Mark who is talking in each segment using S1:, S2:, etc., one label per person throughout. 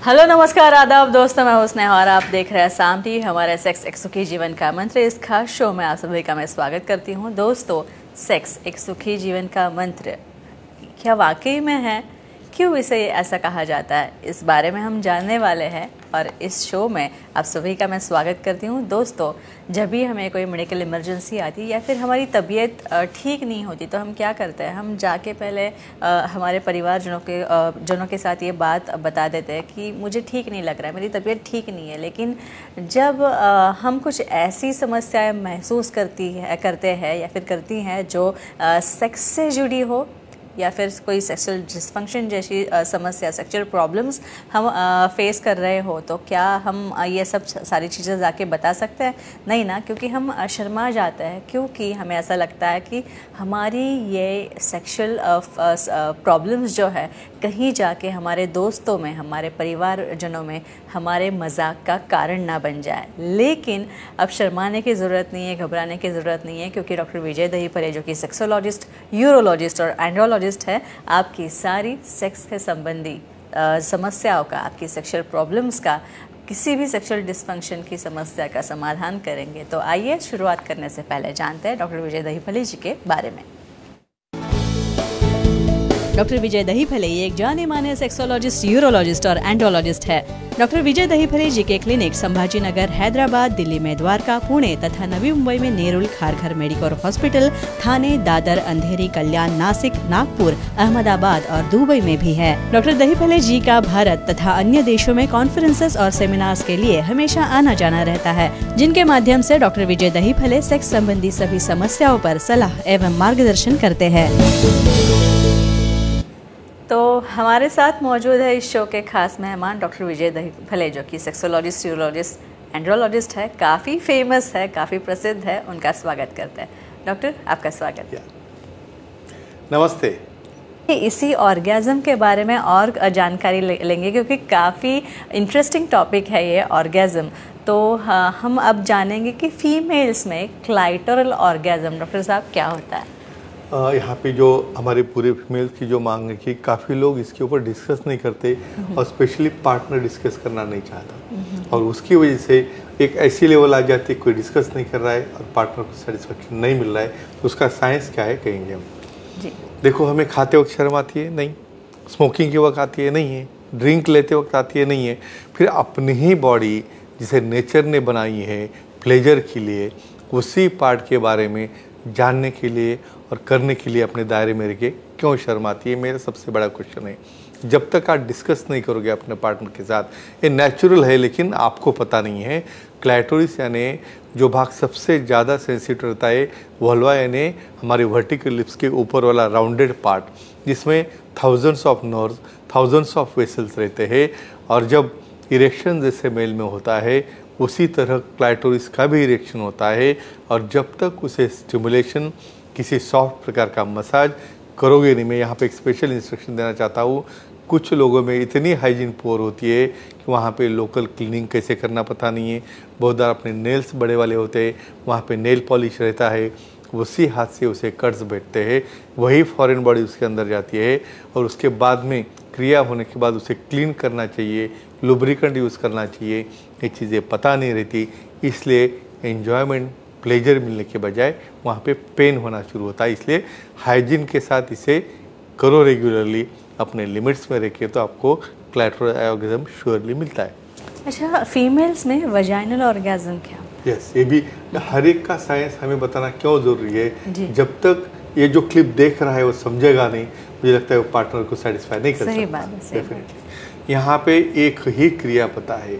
S1: Hello नमस्कार आदाब दोस्तों, मैं हूं स्नेहा और आप देख रहे हैं साम टीवी। हमारे सेक्स एक सुखी जीवन का मंत्र इस खास शो में आप सभी का मैं स्वागत करती हूं। दोस्तों, सेक्स एक सुखी जीवन का मंत्र क्या वाकई में है? क्यों इसे ऐसा कहा जाता है, इस बारे में हम जानने वाले हैं और इस शो में आप सभी का मैं स्वागत करती हूं। दोस्तों, जब भी हमें कोई मेडिकल इमरजेंसी आती है या फिर हमारी तबीयत ठीक नहीं होती तो हम क्या करते हैं, हम जाके पहले हमारे जनों के साथ ये बात बता देते हैं कि मुझे ठीक नहीं लग रहा है, मेरी तबीयत ठीक नहीं है। लेकिन जब हम कुछ ऐसी समस्याएं महसूस करते हैं या फिर करती हैं जो सेक्स से जुड़ी हो या फिर कोई सेक्सुअल डिसफंक्शन जैसी समस्या, सेक्सुअल प्रॉब्लम्स हम फेस कर रहे हो, तो क्या हम ये सब सारी चीज़ें जाके बता सकते हैं? नहीं ना, क्योंकि हम शर्मा जाते हैं, क्योंकि हमें ऐसा लगता है कि हमारी ये सेक्सुअल प्रॉब्लम्स जो है कहीं जाके हमारे दोस्तों में, हमारे परिवारजनों में हमारे मजाक का कारण ना बन जाए। लेकिन अब शर्माने की ज़रूरत नहीं है, घबराने की ज़रूरत नहीं है, क्योंकि डॉक्टर विजय दहीफले जो कि सेक्सोलॉजिस्ट, यूरोलॉजिस्ट और एंड्रोलॉजिस्ट है, आपकी सारी सेक्स से संबंधी समस्याओं का, आपकी सेक्सुअल प्रॉब्लम्स का, किसी भी सेक्सुअल डिसफंक्शन की समस्या का समाधान करेंगे। तो आइए शुरुआत करने से पहले जानते हैं डॉक्टर विजय दहीफले जी के बारे में। डॉक्टर विजय दहीफले एक जाने माने सेक्सोलॉजिस्ट, यूरोलॉजिस्ट और एंड्रोलॉजिस्ट है। डॉक्टर विजय दहीफले जी के क्लिनिक संभाजी नगर, हैदराबाद, दिल्ली में द्वारका, पुणे तथा नवी मुंबई में नेरुल, खारघर मेडिकोर हॉस्पिटल, थाने, दादर, अंधेरी, कल्याण, नासिक, नागपुर, अहमदाबाद और दुबई में भी है। डॉक्टर दहीफले जी का भारत तथा अन्य देशों में कॉन्फ्रेंसेस और सेमिनार्स के लिए हमेशा आना जाना रहता है, जिनके माध्यम से डॉक्टर विजय दहीफले सेक्स संबंधी सभी समस्याओं पर सलाह एवं मार्गदर्शन करते हैं। तो हमारे साथ मौजूद है इस शो के खास मेहमान डॉक्टर विजय दहीफले, जो कि सेक्सोलॉजिस्ट, यूरोलॉजिस्ट, एंड्रोलॉजिस्ट है, काफ़ी फेमस है, काफ़ी प्रसिद्ध है। उनका स्वागत करते हैं। डॉक्टर, आपका स्वागत।
S2: नमस्ते।
S1: इसी ऑर्गेज़म के बारे में और जानकारी लेंगे, क्योंकि काफ़ी इंटरेस्टिंग टॉपिक है ये ऑर्गेज़म। तो हम अब जानेंगे कि फीमेल्स में क्लाइटोरल ऑर्गेज़म, डॉक्टर साहब, क्या होता है?
S2: यहाँ पे जो हमारे पूरे फीमेल्स की जो मांग है कि काफ़ी लोग इसके ऊपर डिस्कस नहीं करते और स्पेशली पार्टनर डिस्कस करना नहीं चाहता, और उसकी वजह से एक ऐसी लेवल आ जाती है कोई डिस्कस नहीं कर रहा है और पार्टनर को सेटिस्फेक्शन नहीं मिल रहा है। तो उसका साइंस क्या है कहेंगे हम जी। देखो, हमें खाते वक्त शर्म आती है? नहीं। स्मोकिंग के वक्त आती है? नहीं है। ड्रिंक लेते वक्त आती है? नहीं है। फिर अपनी ही बॉडी जिसे नेचर ने बनाई है प्लेजर के लिए, उसी पार्ट के बारे में जानने के लिए और करने के लिए अपने दायरे में रह के क्यों शर्म आती है, मेरा सबसे बड़ा क्वेश्चन है। जब तक आप डिस्कस नहीं करोगे अपने पार्टनर के साथ, ये नेचुरल है लेकिन आपको पता नहीं है। क्लैटोरिस यानी जो भाग सबसे ज़्यादा सेंसिटिव रहता है, वल्वा यानी हमारे वर्टिकल लिप्स के ऊपर वाला राउंडेड पार्ट, जिसमें thousands of nerves, thousands of vessels रहते हैं, और जब इरेक्शन जैसे मेल में होता है उसी तरह क्लाइटोरिस का भी इरेक्शन होता है। और जब तक उसे स्टिमुलेशन, किसी सॉफ्ट प्रकार का मसाज करोगे नहीं, मैं यहाँ पे एक स्पेशल इंस्ट्रक्शन देना चाहता हूँ। कुछ लोगों में इतनी हाइजीन पोर होती है कि वहाँ पे लोकल क्लीनिंग कैसे करना पता नहीं है। बहुत बार अपने नेल्स बड़े वाले होते हैं, वहाँ पे नेल पॉलिश रहता है, उसी हाथ से उसे कट्स बैठते हैं, वही फॉरेन बॉडी उसके अंदर जाती है, और उसके बाद में क्रिया होने के बाद उसे क्लीन करना चाहिए, लुब्रिकेंट यूज़ करना चाहिए। ये चीज़ें पता नहीं रहती, इसलिए एन्जॉयमेंट, प्लेजर मिलने के बजाय वहाँ पे पेन होना शुरू होता है। इसलिए हाइजीन के साथ इसे करो रेगुलरली, अपने लिमिट्स में रह के, तो आपको क्लैटोरल ऑर्गेज़म श्योरली मिलता है।
S1: अच्छा, फीमेल्स में वजाइनल ऑर्गेज़म क्या?
S2: यस, ये भी हर एक का साइंस हमें बताना क्यों ज़रूरी है। जब तक ये जो क्लिप देख रहा है वो समझेगा नहीं, मुझे लगता है वो पार्टनर को सेटिस्फाई नहीं कर सकता।
S1: सही बात है,
S2: डेफिनेटली। यहाँ पे एक ही क्रिया पता है,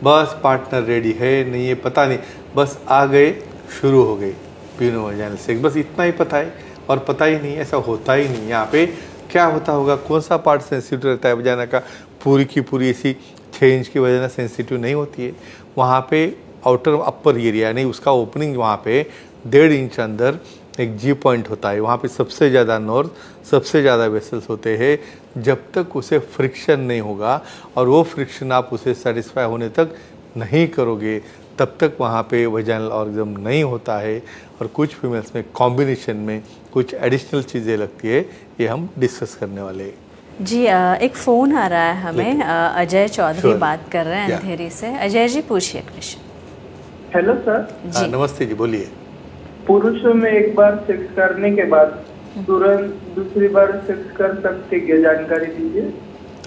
S2: बस पार्टनर रेडी है नहीं है पता नहीं, बस आ गए, शुरू हो गई पीनो वजाइनल सेक्स, बस इतना ही पता है, और पता ही नहीं, ऐसा होता ही नहीं। यहाँ पे क्या होता होगा, कौन सा पार्ट सेंसिटिव रहता है वजाइना का? पूरी की पूरी ऐसी 6 इंच की वजाइना सेंसिटिव नहीं होती है। वहाँ पे आउटर अपर एरिया यानी उसका ओपनिंग, वहाँ पे 1.5 इंच अंदर एक जी पॉइंट होता है, वहाँ पे सबसे ज़्यादा नर्व, सबसे ज़्यादा वेसल्स होते हैं। जब तक उसे फ्रिक्शन नहीं होगा, और वो फ्रिक्शन आप उसे सेटिस्फाई होने तक नहीं करोगे, तब तक वहाँ पे वजाइनल ऑर्गेज़म नहीं होता है। और कुछ फीमेल्स में कॉम्बिनेशन में कुछ एडिशनल चीज़ें लगती है, ये हम डिस्कस करने वाले हैं।
S1: जी एक फ़ोन आ रहा है हमें, अजय चौधरी बात कर रहे हैं अंधेरी से। अजय जी पूछिए क्वेश्चन।
S3: Hello sir.
S2: जी नमस्ते जी, बोलिए।
S3: पुरुषों में एक बार सेक्स करने के बाद तुरंत दूसरी बार सेक्स कर सकते क्या, जानकारी दीजिए।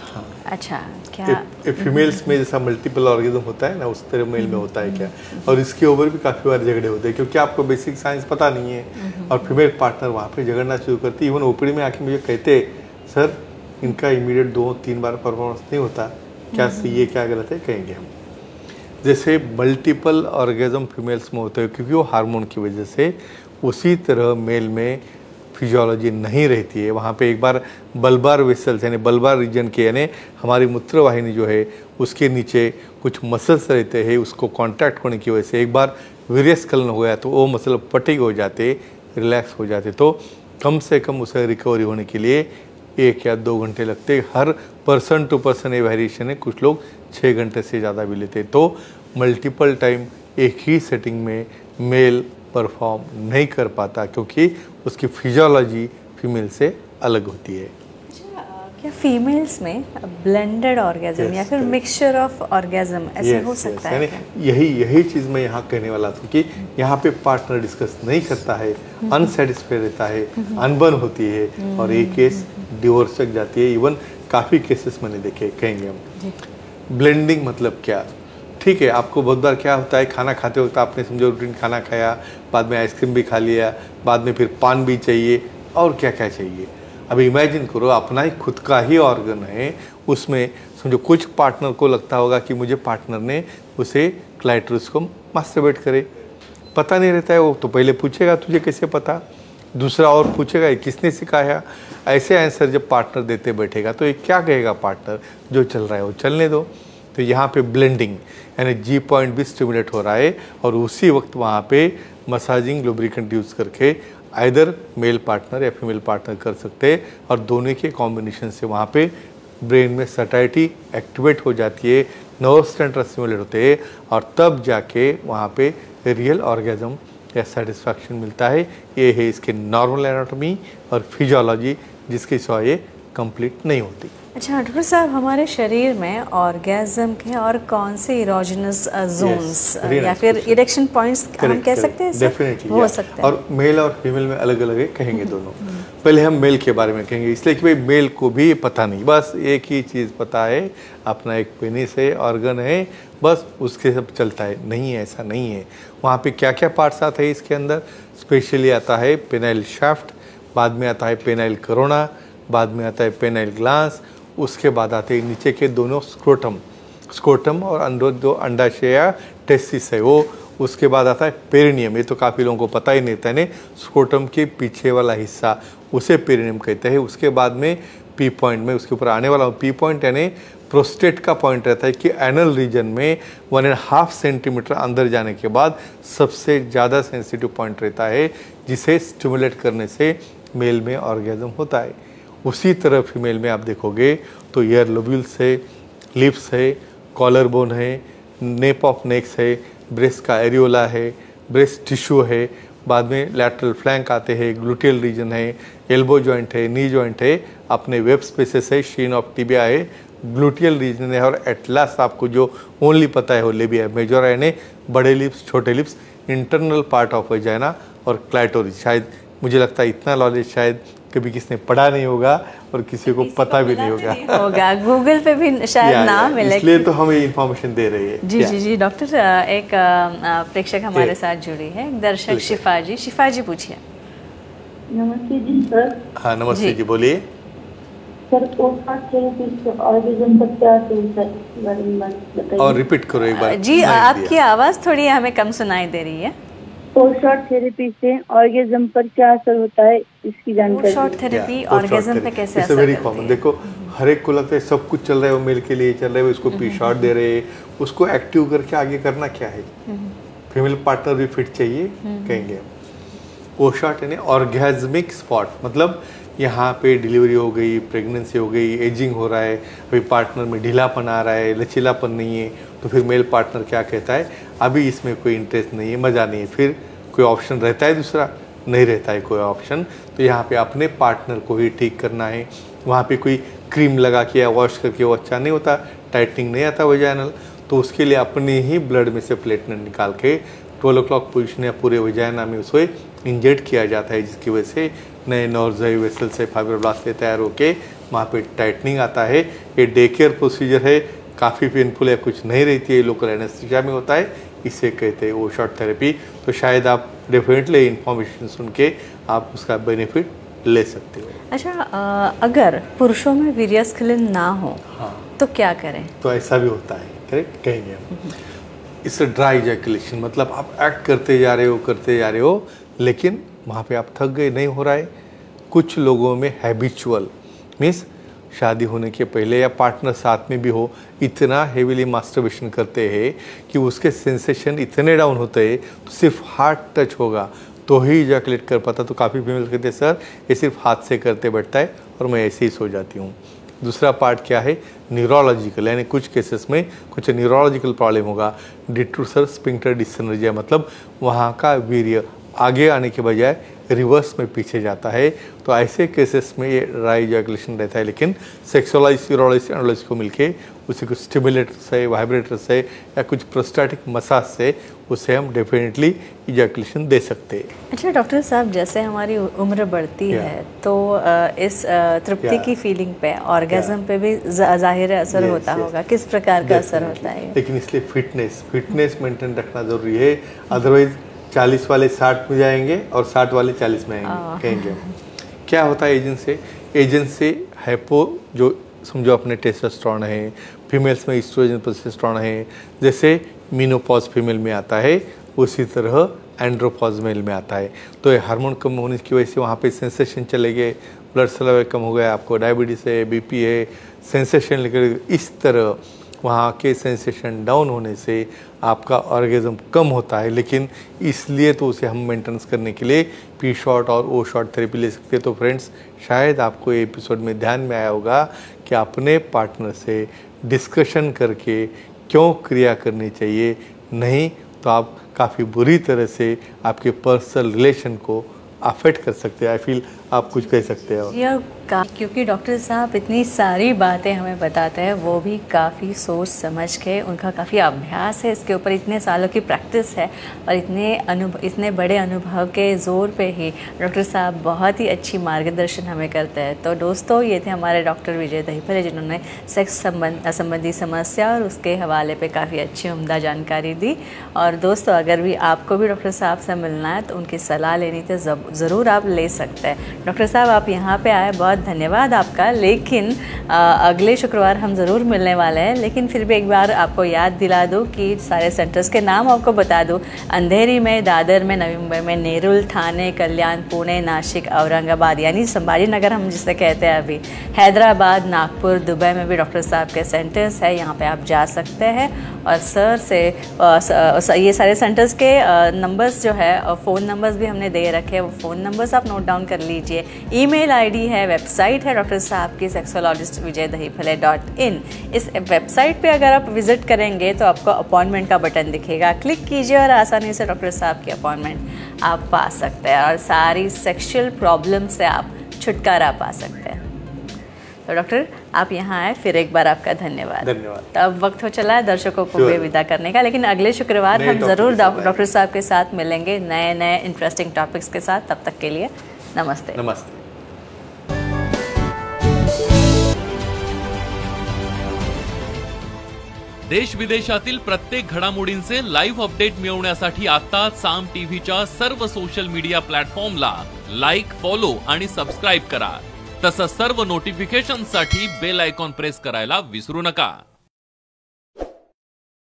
S1: हाँ। अच्छा, क्या
S2: फीमेल्स में जैसा मल्टीपल ऑर्गेज्म होता है ना, उस तरह मेल में होता है क्या? और इसके ऊपर भी काफ़ी बार झगड़े होते हैं क्योंकि आपको बेसिक साइंस पता नहीं है और फीमेल पार्टनर वहाँ पे झगड़ना शुरू करती है। इवन ओपीडी में आके मुझे कहते सर इनका इमीडिएट 2-3 बार परफॉर्मेंस नहीं होता, क्या सही है क्या गलत है, कहेंगे हम। जैसे मल्टीपल ऑर्गेज्म फीमेल्स में होते हैं क्योंकि वो हार्मोन की वजह से, उसी तरह मेल में फिजियोलॉजी नहीं रहती है। वहाँ पे एक बार बल्बार वेसल्स यानी बल्बार रीजन के यानी हमारी मूत्रवाहिनी जो है उसके नीचे कुछ मसल्स रहते हैं, उसको कांटेक्ट होने की वजह से एक बार वीर्यस्खलन हो गया तो वो मसल फटीग हो जाते, रिलैक्स हो जाते। तो कम से कम उसे रिकवरी होने के लिए 1 या 2 घंटे लगते। हर पर्सन टू पर्सन ये वेरिएशन है, कुछ लोग 6 घंटे से ज़्यादा भी लेते। तो मल्टीपल टाइम एक ही सेटिंग में मेल परफॉर्म नहीं कर पाता क्योंकि उसकी फिजियोलॉजी फीमेल से अलग होती है।
S1: क्या फीमेल्स में ब्लेंडेड ऑर्गेज्म या फिर मिक्सचर ऑफ ऑर्गेज्म ऐसे हो सकता है?
S2: यही चीज़ मैं यहाँ कहने वाला था कि यहाँ पे पार्टनर डिस्कस नहीं करता है, अनसेटिस्फाइड रहता है, अनबन होती है और एक केस डिवोर्स तक जाती है। इवन काफ़ी केसेस मैंने देखे, कहेंगे हम। ब्लेंडिंग मतलब क्या? ठीक है, आपको बहुत बार क्या होता है, खाना खाते वक्त आपने समझो रूटीन खाना खाया, बाद में आइसक्रीम भी खा लिया, बाद में फिर पान भी चाहिए और क्या क्या चाहिए। अब इमेजिन करो अपना ही खुद का ही ऑर्गन है, उसमें समझो कुछ पार्टनर को लगता होगा कि मुझे पार्टनर ने उसे क्लाइटोरिस को मास्टरबेट करे, पता नहीं रहता है। वो तो पहले पूछेगा तुझे कैसे पता, दूसरा और पूछेगा ये किसने सिखाया। ऐसे आंसर जब पार्टनर देते बैठेगा तो ये क्या कहेगा पार्टनर, जो चल रहा है वो चलने दो। तो यहाँ पे ब्लेंडिंग यानी जी पॉइंट भी स्टिमुलेट हो रहा है और उसी वक्त वहाँ पे मसाजिंग लुब्रिकेंट यूज़ करके आइदर मेल पार्टनर या फीमेल पार्टनर कर सकते हैं और दोनों के कॉम्बिनेशन से वहाँ पे ब्रेन में सटाइटी एक्टिवेट हो जाती है, नर्व सेंटर स्टिमुलेट होते हैं और तब जाके वहाँ पे रियल ऑर्गेज्म या सेटिस्फैक्शन मिलता है। ये है इसके नॉर्मल एनाटॉमी और फिजियोलॉजी जिसकी सिवा ये कंप्लीट नहीं होती।
S1: अच्छा डॉक्टर साहब, हमारे शरीर में ऑर्गेज्म के और कौन से इरोजेनस जोन्स या फिर इरेक्शन पॉइंट्स हम कह सकते हैं?
S2: डेफिनेटली
S1: हो सकता है।
S2: और मेल और फीमेल में अलग अलग है, कहेंगे दोनों। पहले हम मेल के बारे में कहेंगे, इसलिए कि भाई मेल को भी पता नहीं, बस एक ही चीज़ पता है, अपना एक पेनिस है, ऑर्गन है, बस उसके सब चलता है। नहीं है, ऐसा नहीं है। वहाँ पे क्या क्या पार्ट्स आते हैं इसके अंदर? स्पेशली आता है पेनाइल शाफ्ट, बाद में आता है पेनाइल करोना, बाद में आता है पेनाइल ग्लांस, उसके बाद आते हैं नीचे के दोनों स्क्रोटम और अंदर जो अंडाशय या टेस्टिस है वो, उसके बाद आता है पेरिनियम। ये तो काफ़ी लोगों को पता ही नहीं था ने, स्क्रोटम के पीछे वाला हिस्सा उसे पेरिनियम कहते हैं। उसके बाद में पी पॉइंट में उसके ऊपर आने वाला हूँ। पी पॉइंट यानी प्रोस्टेट का पॉइंट रहता है कि एनल रीजन में 1.5 सेंटीमीटर अंदर जाने के बाद सबसे ज़्यादा सेंसिटिव पॉइंट रहता है जिसे स्टिमुलेट करने से मेल में ऑर्गेज्म होता है। उसी तरह फीमेल में आप देखोगे तो ईयर लोब्यूल्स है, लिप्स है, कॉलर बोन है, नेप ऑफ नेक्स है, ब्रेस्ट का एरियोला है, ब्रेस्ट टिश्यू है, बाद में लैटरल फ्लैंक आते हैं, ग्लूटियल रीजन है, एल्बो जॉइंट है, नी जॉइंट है, अपने वेब स्पेसेस है, शीन ऑफ टिबिया है, ग्लूटियल रीजन है और एट लास्ट आपको जो ओनली पता है वो लेबिया मेजोरा यानी बड़े लिप्स, छोटे lips, internal part of vagina और क्लाइटोरिस। शायद मुझे लगता है इतना नॉलेज शायद कभी किसने पढ़ा नहीं होगा और किसी को पता भी नहीं होगा।
S1: गूगल पे भी शायद ना मिले,
S2: इसलिए तो हम ये इन्फॉर्मेशन दे रहे हैं।
S1: जी जी जी डॉक्टर, एक प्रेक्षक हमारे साथ जुड़ी है, एक दर्शक शिफा जी। शिफा जी पूछिए।
S3: नमस्ते जी सर।
S2: हाँ नमस्ते जी, बोलिए।
S3: सर ऑर्गेज्म पर क्या बताइए
S2: और रिपीट करो एक बार।
S1: जी आपकी आवाज़ थोड़ी हमें कम सुनाई दे रही है।
S3: पोस्ट थेरेपी से ऑर्गेज्म पर क्या असर होता है, इसकी जानकारी।
S1: पोस्ट थेरेपी ऑर्गेज्म पे कैसे असर
S2: वेरी कॉमन। देखो हर एक को लगता है सब कुछ चल रहा है वो मेल के लिए चल रहा है, उसको पी शॉट दे रहे हैं, उसको एक्टिव करके आगे करना क्या है। फीमेल पार्टनर भी फिट चाहिए, कहेंगे। पोस्ट शॉट यानी ऑर्गेज्मिक स्पॉट, मतलब यहाँ पे डिलीवरी हो गई, प्रेगनेंसी हो गई, एजिंग हो रहा है, अभी पार्टनर में ढीलापन आ रहा है, लचीलापन नहीं है, तो फिर मेल पार्टनर क्या कहता है, अभी इसमें कोई इंटरेस्ट नहीं है, मज़ा नहीं है। फिर कोई ऑप्शन रहता है दूसरा? नहीं रहता है कोई ऑप्शन। तो यहाँ पे अपने पार्टनर को ही ठीक करना है। वहाँ पे कोई क्रीम लगा के या वॉश करके वो अच्छा नहीं होता, टाइटनिंग नहीं आता वजाइनल। तो उसके लिए अपने ही ब्लड में से प्लेटलेट निकाल के 12 o'clock पोजीशन या पूरे वजाइना में उसको इंजेक्ट किया जाता है, जिसकी वजह से नए नर्व्स वेसल से फाइब्रोब्लास्ट से तैयार होके वहाँ पे टाइटनिंग आता है। ये डे केयर प्रोसीजर है, काफ़ी पेनफुल है, कुछ नहीं रहती है, लोकल एनेस्थीसिया में होता है, इसे कहते हैं वो शॉर्ट थेरेपी। तो शायद आप डेफिनेटली इन्फॉर्मेशन सुन के आप उसका बेनिफिट ले सकते हो।
S1: अच्छा, अगर पुरुषों में वीर्यस्खलन ना हो तो क्या करें?
S2: तो ऐसा भी होता है, करेक्ट कहेंगे हम। इससे ड्राई इजैकुलेशन मतलब आप एक्ट करते जा रहे हो लेकिन वहाँ पे आप थक गए, नहीं हो रहा है। कुछ लोगों में हैबिचुअल मीन्स शादी होने के पहले या पार्टनर साथ में भी हो, इतना हेवीली मास्टरबेशन करते हैं कि उसके सेंसेशन इतने डाउन होते हैं, तो सिर्फ हाथ टच होगा तो ही इजैकुलेट कर पाता। तो काफ़ी फीमेल कहते हैं सर ये सिर्फ हाथ से करते बैठता है और मैं ऐसे ही सो जाती हूँ। दूसरा पार्ट क्या है, न्यूरोलॉजिकल, यानी कुछ केसेस में कुछ न्यूरोलॉजिकल प्रॉब्लम होगा, डिट्रूसर स्पिंक्टर डिसनर्जिया, मतलब वहाँ का वीर्य आगे आने के बजाय रिवर्स में पीछे जाता है। तो ऐसे केसेस में ये ड्राई इजैकुलेशन रहता है। लेकिन सेक्सुअलाइज यूरोलॉजिस्ट एंडोलॉजिस्ट को मिलके उसे कुछ स्टिमुलेटर से, वाइब्रेटर से या कुछ प्रोस्टैटिक मसाज से उसे हम डेफिनेटली इजैकुलेशन दे सकते हैं।
S1: अच्छा डॉक्टर साहब, जैसे हमारी उम्र बढ़ती है तो इस तृप्ति की फीलिंग पे, ऑर्गेज्म पे भी जाहिर असर होता होगा, किस प्रकार का असर होता है?
S2: लेकिन इसलिए फिटनेस मेंटेन रखना ज़रूरी है, अदरवाइज 40 वाले 60 में जाएंगे और 60 वाले 40 में आएंगे कहेंगे। क्या होता है एजेंट से हाइपो, जो समझो अपने टेस्टोस्टेरोन है, फीमेल्स में एस्ट्रोजन प्रोजेस्टेरोन है, जैसे मीनोपॉज फीमेल में आता है उसी तरह एंड्रोपॉज मेल में आता है। तो ये हार्मोन कम होने की वजह से वहाँ पे सेंसेशन चले गए, ब्लड लेवल कम हो गया, आपको डायबिटीज़ है, बीपी है, सेंसेशन लेकर इस तरह वहाँ के सेंसेशन डाउन होने से आपका ऑर्गेज्म कम होता है। लेकिन इसलिए तो उसे हम मेंटेनेंस करने के लिए पी शॉट और ओ शॉट थेरेपी ले सकते हैं। तो फ्रेंड्स, शायद आपको ये एपिसोड में ध्यान में आया होगा कि अपने पार्टनर से डिस्कशन करके क्यों क्रिया करनी चाहिए, नहीं तो आप काफ़ी बुरी तरह से आपके पर्सनल रिलेशन को अफेक्ट कर सकते हैं। आई फील आप कुछ कह सकते हैं।
S1: क्योंकि डॉक्टर साहब इतनी सारी बातें हमें बताते हैं, वो भी काफ़ी सोच समझ के, उनका काफ़ी अभ्यास है इसके ऊपर, इतने सालों की प्रैक्टिस है और इतने बड़े अनुभव के ज़ोर पे ही डॉक्टर साहब बहुत ही अच्छी मार्गदर्शन हमें करते हैं। तो दोस्तों, ये थे हमारे डॉक्टर विजय दहीफले, जिन्होंने सेक्स संबंधी समस्या और उसके हवाले पे काफ़ी अच्छी उम्दा जानकारी दी। और दोस्तों, अगर भी आपको भी डॉक्टर साहब से मिलना है तो उनकी सलाह लेनी तो ज़रूर आप ले सकते हैं। डॉक्टर साहब, आप यहाँ पे आए, बहुत धन्यवाद आपका। लेकिन अगले शुक्रवार हम ज़रूर मिलने वाले हैं। लेकिन फिर भी एक बार आपको याद दिला दूँ कि सारे सेंटर्स के नाम आपको बता दूँ। अंधेरी में, दादर में, नवी मुंबई में, नेरुल, थाने, कल्याण, पुणे, नासिक, औरंगाबाद यानी संभाजी नगर हम जिसे कहते हैं अभी, हैदराबाद, नागपुर, दुबई में भी डॉक्टर साहब के सेंटर्स है। यहाँ पे आप जा सकते हैं और सर से ये सारे सेंटर्स के नंबर्स जो है, फ़ोन नंबर्स भी हमने दे रखे हैं, वो फ़ोन नंबर्स आप नोट डाउन कर लीजिए। ईमेल आईडी है, वेबसाइट है डॉक्टर साहब की sexologist.vijaydahiphale.in। इस वेबसाइट पे अगर आप विजिट करेंगे तो आपको अपॉइंटमेंट का बटन दिखेगा, क्लिक कीजिए और आसानी से डॉक्टर साहब की अपॉइंटमेंट आप पा सकते हैं और सारी सेक्सुअल प्रॉब्लम से आप छुटकारा पा सकते हैं। तो डॉक्टर, आप यहाँ आए, फिर एक बार आपका धन्यवाद। तो अब वक्त हो चला है दर्शकों को भी विदा करने का, लेकिन अगले शुक्रवार हम ज़रूर डॉक्टर साहब के साथ मिलेंगे नए इंटरेस्टिंग टॉपिक्स के साथ। तब तक के लिए नमस्ते।
S2: नमस्ते।
S4: देश विदेशातील प्रत्येक घडामोडींचे लाईव्ह अपडेट मिळवण्यासाठी आता साम टीव्हीच्या सर्व सोशल मीडिया प्लॅटफॉर्मला लाईक, फॉलो आणि सबस्क्राइब करा। तसंच सर्व नोटिफिकेशनसाठी बेल आयकॉन प्रेस करायला विसरू नका।